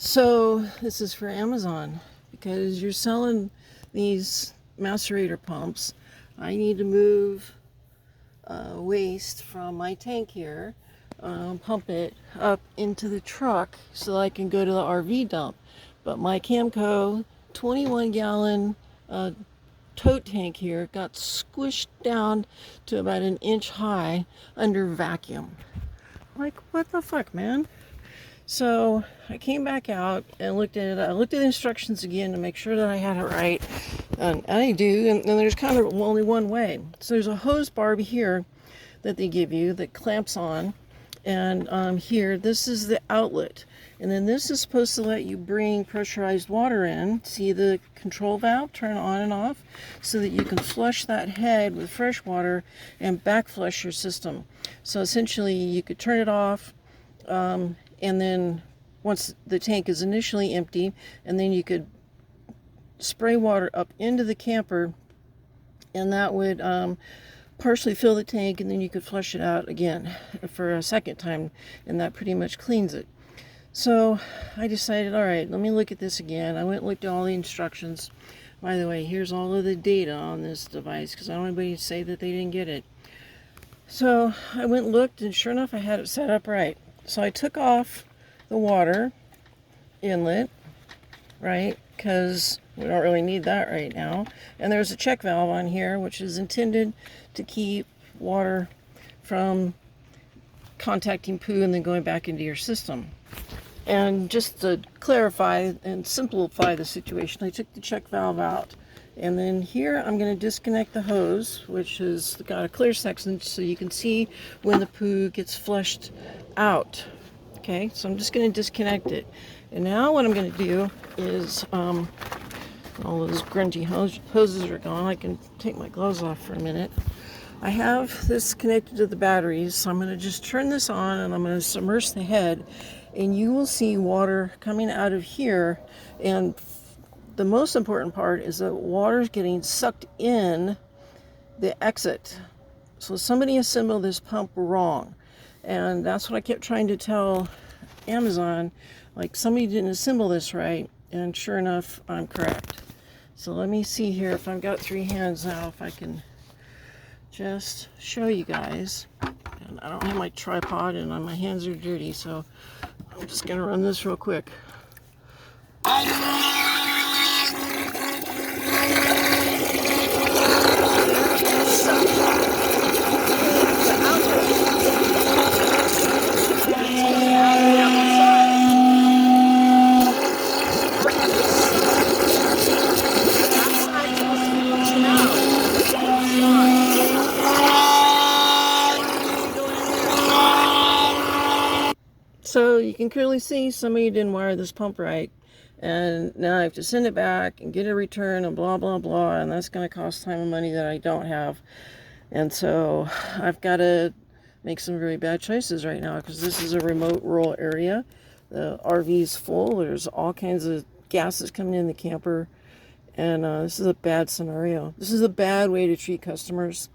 So this is for Amazon because you're selling these macerator pumps. I need to move waste from my tank here, pump it up into the truck so that I can go to the RV dump. But my Camco 21-gallon tote tank here got squished down to about an inch high under vacuum. Like, what the fuck, man? So I came back out and looked at it. I looked at the instructions again to make sure that I had it right. And I do, and there's kind of only one way. So there's a hose barb here that they give you that clamps on. And here, this is the outlet. And then this is supposed to let you bring pressurized water in. See the control valve, turn on and off, so that you can flush that head with fresh water and back flush your system. So essentially, you could turn it off, and then once the tank is initially empty, and then you could spray water up into the camper, and that would partially fill the tank, and then you could flush it out again for a second time, and that pretty much cleans it. So I decided, all right, let me look at this again. I went and looked at all the instructions. By the way, here's all of the data on this device, because I don't want anybody to say that they didn't get it. So I went and looked, and sure enough, I had it set up right. So I took off the water inlet, right, because we don't really need that right now. And there's a check valve on here, which is intended to keep water from contacting poo and then going back into your system. And just to clarify and simplify the situation, I took the check valve out. And then here I'm going to disconnect the hose, which has got a clear section so you can see when the poo gets flushed out. Okay, so I'm just going to disconnect it. And now what I'm going to do is, all those grungy hoses are gone. I can take my gloves off for a minute. I have this connected to the batteries, so I'm going to just turn this on and I'm going to submerge the head, and you will see water coming out of here. And the most important part is that water is getting sucked in the exit. So somebody assembled this pump wrong. And that's what I kept trying to tell Amazon, like, somebody didn't assemble this right, and sure enough, I'm correct. So let me see here if I've got three hands now, if I can just show you guys. And I don't have my tripod and my hands are dirty, so I'm just gonna run this real quick. So you can clearly see somebody didn't wire this pump right, and now I have to send it back and get a return and blah blah blah, and that's going to cost time and money that I don't have. And so I've got to make some very bad choices right now, because this is a remote rural area. The RV is full. There's all kinds of gases coming in the camper, and this is a bad scenario. This is a bad way to treat customers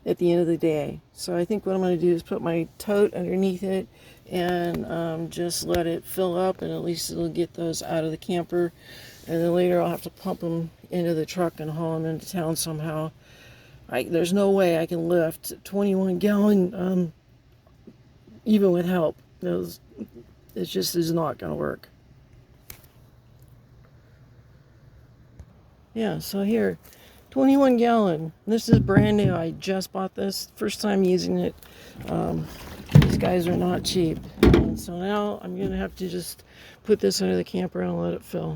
at the end of the day. So I think what I'm going to do is put my tote underneath it and just let it fill up, and at least it'll get those out of the camper, and then later I'll have to pump them into the truck and haul them into town somehow. There's no way I can lift 21-gallon even with help. It just is not going to work. Yeah, so here, 21-gallon. This is brand new. I just bought this. First time using it. These guys are not cheap. And so now I'm going to have to just put this under the camper and let it fill.